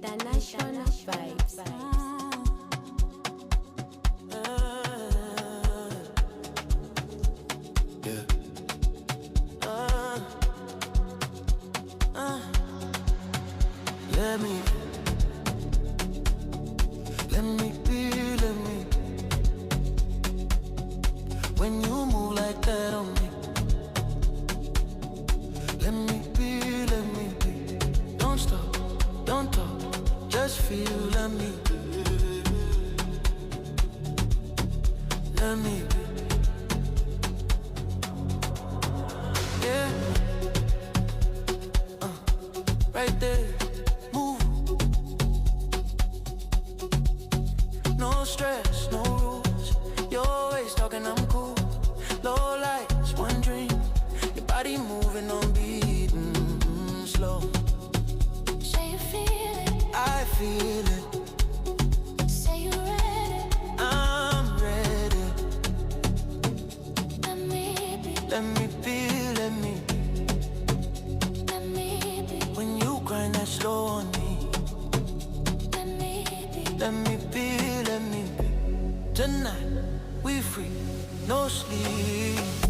International vibes. Yeah. Let me be. When you move like that on me, let me be. Don't stop, don't talk, just feel. Let me be. Yeah, right there, move. No stress, no rules. You're always talking, I'm cool. Low lights, one dream. Your body moving on beat, slow. Say you feel it, I feel it. say you ready. I'm ready. Let me be, Let me be. let me be. When you grind that slow on me, Let me be, let me be. Tonight we free, no sleep.